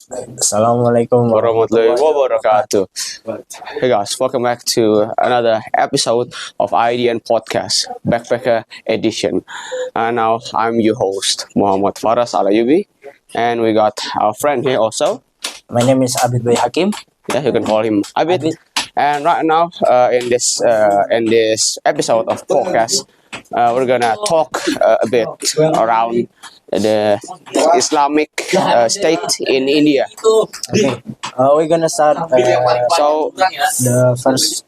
Assalamualaikum Warahmatullahi warahmatullahi wabarakatuh. wabarakatuh. Hey guys, welcome back to another episode of IDN Podcast, Backpacker Edition. And now I'm your host, Muhammad Farraz Alayubi, and we got our friend here also. My name is Abid Hakim. Yeah, you can call him Abid. Abid. And right now, in this episode of podcast, we're gonna talk a bit around the Islamic state in India. Okay. We're gonna start So, the first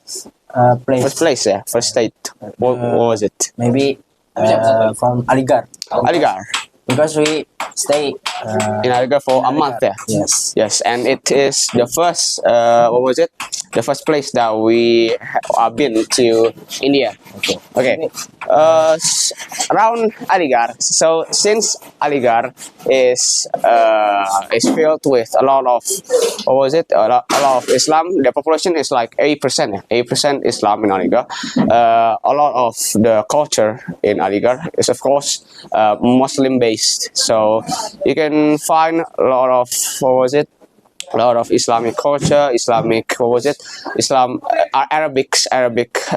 first place. place, yeah, first state. What was it? Maybe from Aligarh Aligarh. because we stay In Aligarh for a month, yeah. yes. Yes, and it is the first. What was it? The first place that we have been to India. Okay. Around Aligarh. So since Aligarh is filled with a lot of, what was it? A lot of Islam. The population is like 8%. 8% Islam in Aligarh. A lot of the culture in Aligarh is of course Muslim based. So you can find a lot of, what was it? A lot of Islamic culture, Islamic, what was it? Islam, Arabic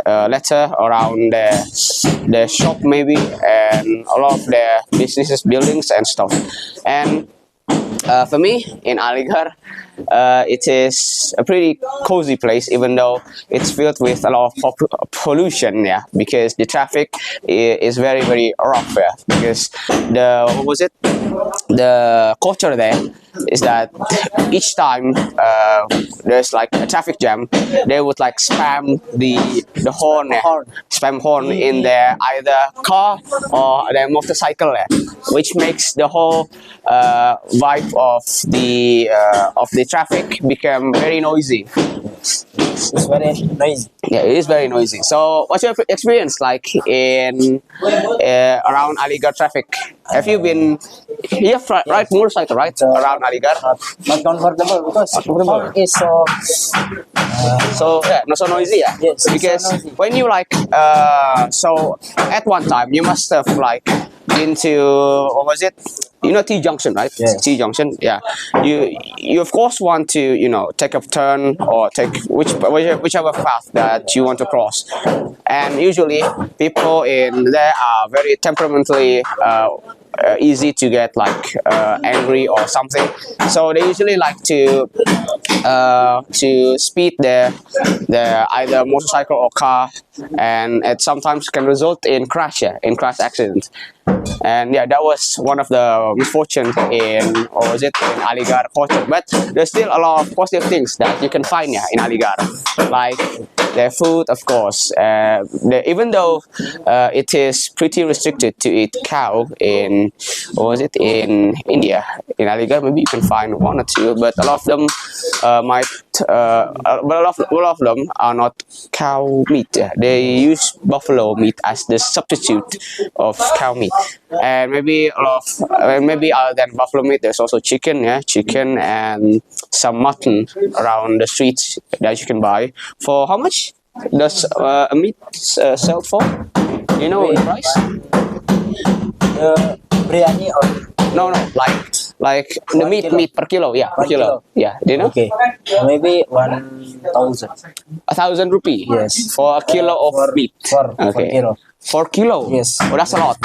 letter around the shop maybe, and a lot of their businesses, buildings and stuff. And for me in Aligarh, it is a pretty cozy place, even though it's filled with a lot of pollution. Yeah, because the traffic is very very rough. Yeah, because the, what was it? The culture there is that each time there's like a traffic jam, they would like spam the horn, yeah, spam horn in their either car or their motorcycle, yeah, which makes the whole vibe of the traffic become very noisy. It's very noisy. Yeah, it is very noisy. So, what's your experience like in around Aligarh traffic? Have you been? You have ride motorcycle, right? Around Aligarh. Not comfortable because horn is So yeah, not so noisy, yeah. Yes, it's so Because noisy. when you like, so at one time you must have like been to, what was it? You know T junction, right? Yes. T junction, yeah. You of course want to, take a turn or take whichever path that you want to cross, and usually people in there are very temperamentally easy to get like angry or something. So they usually like to speed their either motorcycle or car, and it sometimes can result in crash, yeah, in crash accidents. And yeah, that was one of the misfortune in, or was it in Aligarh culture. But there's still a lot of positive things that you can find, yeah, in Aligarh, like their food, of course. Even though it is pretty restricted to eat cow in, what was it, in India, in Aligarh, maybe you can find one or two, but a lot of them might, but a lot of them are not cow meat. Yeah. They use buffalo meat as the substitute of cow meat, and maybe a lot of, maybe other than buffalo meat, there's also chicken, yeah, chicken and some mutton around the streets that you can buy. For how much does a meat sell for? You know the price? biryani or No, like the meat kilo. meat per kilo, yeah, per 1 kilo, kilo. yeah. Do you know? okay, maybe 1,000. 1,000 rupee. Yes. For a kilo of For- meat. for kilo. 4 kilo. Yes. Oh, that's a lot.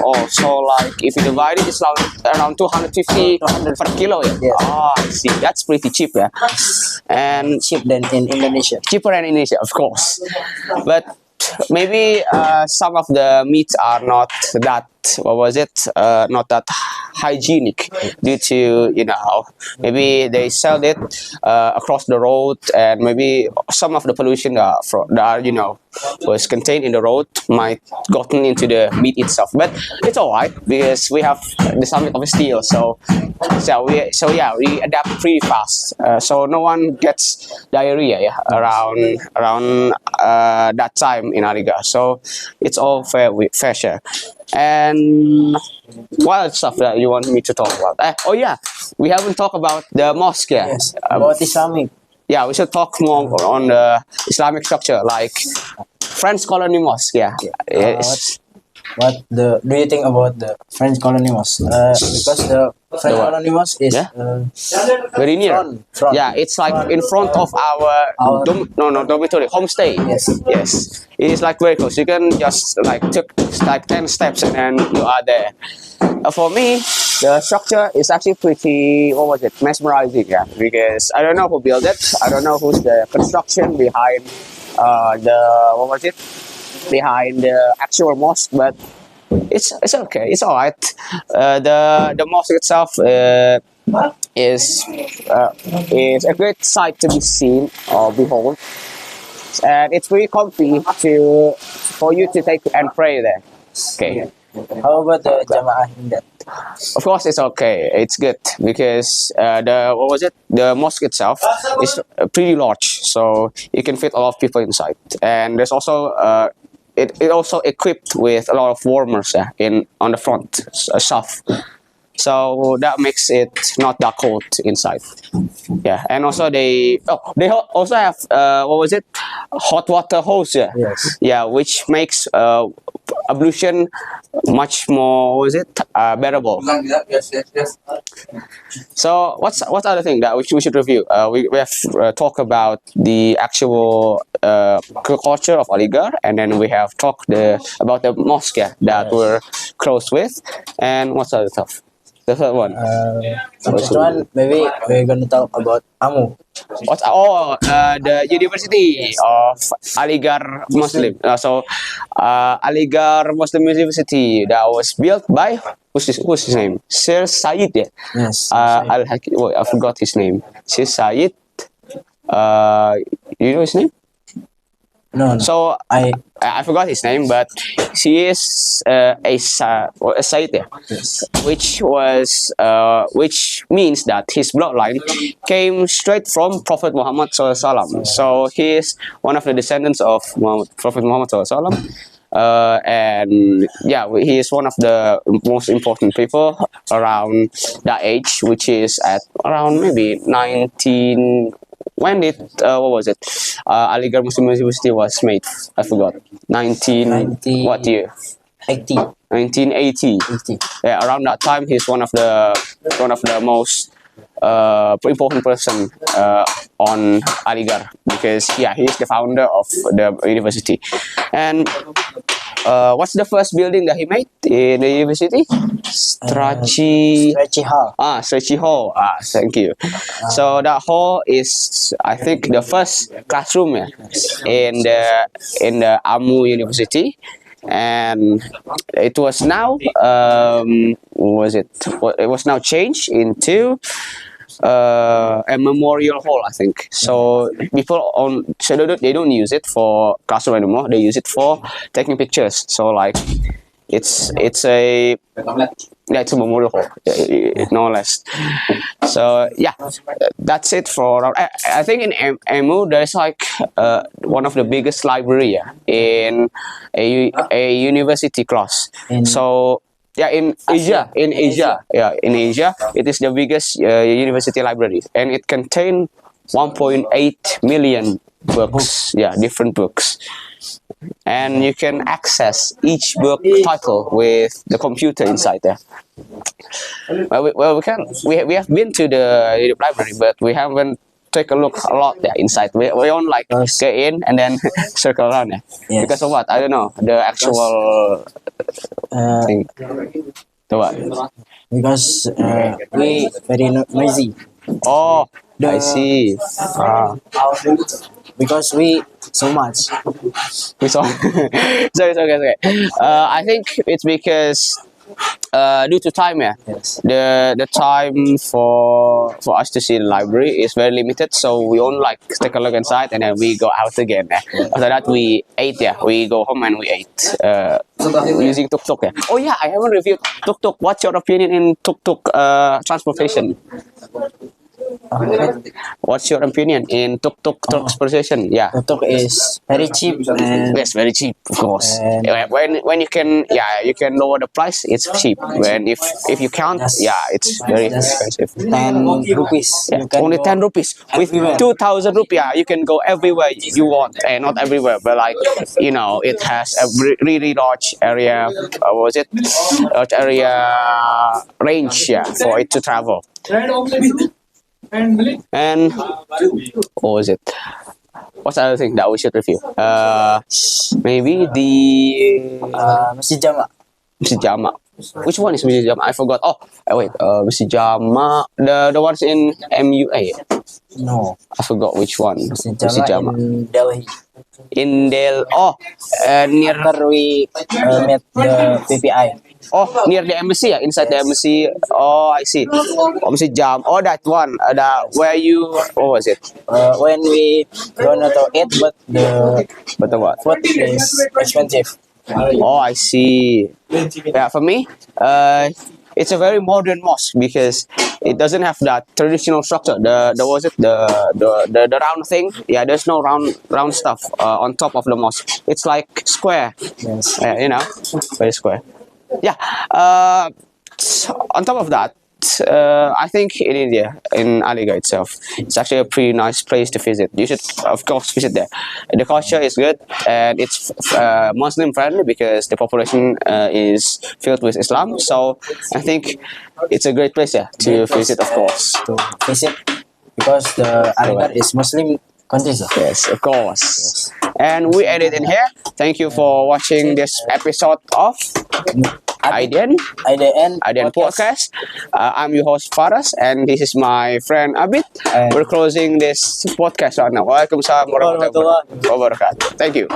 Oh, so like if you divide it, it's around 250 per kilo. Yeah. Yes. Oh, I see. That's pretty cheap, yeah. And Cheap than in Indonesia. cheaper than Indonesia, of course. But maybe some of the meats are not that, what was it, not that hygienic, due to, maybe they sell it across the road, and maybe some of the pollution that was contained in the road might gotten into the meat itself. But it's all right because we have the Islamic of steel, so we adapt pretty fast, so no one gets diarrhea, yeah, around that time in Aligarh. So it's all fair share. And what other stuff that you want me to talk about? Oh yeah, we haven't talked about the mosque. Yeah. Yes. About Islamic. Yeah, we should talk more on the Islamic structure, like French colony mosque. Yeah, Yeah. What do you think about the French colony mosque? Because the French what? colony mosque is Yeah? Very near. front. Yeah, it's like in front of our Our- dormitory, homestay. Yes. Yes. It is like very close. You can just like took like 10 steps and then you are there. For me, the structure is actually pretty, what was it, mesmerizing, yeah, because I don't know who built it. I don't know who's the construction behind what was it, behind the actual mosque, but it's okay. It's all right. The mosque itself is is a great sight to be seen or behold, and it's very comfy to for you to take and pray there. Okay. How about the Jamaah in that? Of course, it's okay. It's good because the what was it? The mosque itself is pretty large, so you can fit a lot of people inside. And there's also it also equipped with a lot of warmers in on the front south, so that makes it not that cold inside. Yeah, and also they also have what was it? Hot water hose. Yeah, Yes. yeah, which makes ablution much more, what was it, bearable. Yes, yes, yes. So what's other thing that we should review? We have talked about the actual culture of Aligarh, and then we have talked about the mosque that we're close with, and what's other stuff? The third one. Next one, maybe we're gonna talk about Amu. The University of Aligarh Muslim. Aligarh Muslim University that was built by who's his name? Sir Said. Yeah. Yes. I forgot his name. Sir Said. You know his name? No. So I forgot his name, but he is a Sayyid, Yes. which means that his bloodline came straight from Prophet Muhammad SAW. So he is one of the descendants of Prophet Muhammad SAW. And yeah, he is one of the most important people around that age, which is at around maybe 19. When did what was it? Aligarh Muslim University was made. I forgot. 90 what year? 80. 1980. 80. Yeah, around that time, he's one of the most important person on Aligarh, because yeah, he is the founder of the university. And what's the first building that he made in the university? Stretchy Hall. Stretchy Hall. Thank you. So that hall is, I think, the first classroom in the Amu University, and it was now it was now changed into a memorial hall, I think. So they don't use it for classroom anymore. They use it for taking pictures. So like it's a memorial hall, no less. So yeah, that's it for. I think in Emu there's like one of the biggest library in a university class. So yeah, in Asia, it is the biggest university library, and it contains 1.8 million books. Yeah, different books, and you can access each book title with the computer inside there. We have been to the library, but we haven't take a look a lot there inside. We only like get in and then circle around there. Yes. Because of what? I don't know. The actual thing. The what? Because we very noisy. Oh, I see. Because we so much. We saw. Sorry. I think it's because due to time, Yes. the time for us to see the library is very limited, so we only like take a look inside and then we go out again. After that we ate, we go home and we ate using tuk-tuk. Oh yeah, I haven't reviewed tuk-tuk. What's your opinion in tuk-tuk transportation? What's your opinion in tuk-tuk transportation? Yeah. Tuk-tuk is very cheap and Yes, very cheap, of course. And- When you can, yeah, you can lower the price. It's cheap. When if you can't, Just- yeah, it's very just expensive. 10 rupees. Yeah, You can only go 10 rupees. With everywhere. 2,000 rupiah, you can go everywhere you want. And not everywhere, but like, it has a really large area. Was it large area range? Yeah, for it to travel. And what was it? What's the other thing that we should review? Maybe the Masjid Jamak. Masjid Jamak. Which one is Masjid Jamak? I forgot. Oh, wait. Masjid Jamak. The ones in MUA. No, I forgot which one. Masjid Masjid Jamak Jamak. in Delhi. In Del. Oh, near. After we met the PPI. Oh, near the embassy. Yeah, inside the embassy. Oh, I see. Oh, Masjid Jam. Oh, that one. Where you. What was it? When we gonna to eat, but the But the what? food is expensive. Oh, I see. Yeah, for me, it's a very modern mosque because it doesn't have that traditional structure. The was it the round thing? Yeah, there's no round stuff on top of the mosque. It's like square. Yes. Very square. Yeah. On top of that, I think in India, in Aligarh itself, it's actually a pretty nice place to visit. You should, of course, visit there. The culture is good and it's Muslim friendly because the population is filled with Islam. So I think it's a great place, to visit, of course. To visit because the Aligarh is Muslim country. So. Yes, of course. And we end it in here. Thank you for watching this episode of IDN podcast. I'm your host Farraz, and this is my friend Abid. We're closing this podcast right now. Waalaikumsalam warahmatullahi wabarakatuh. Thank you.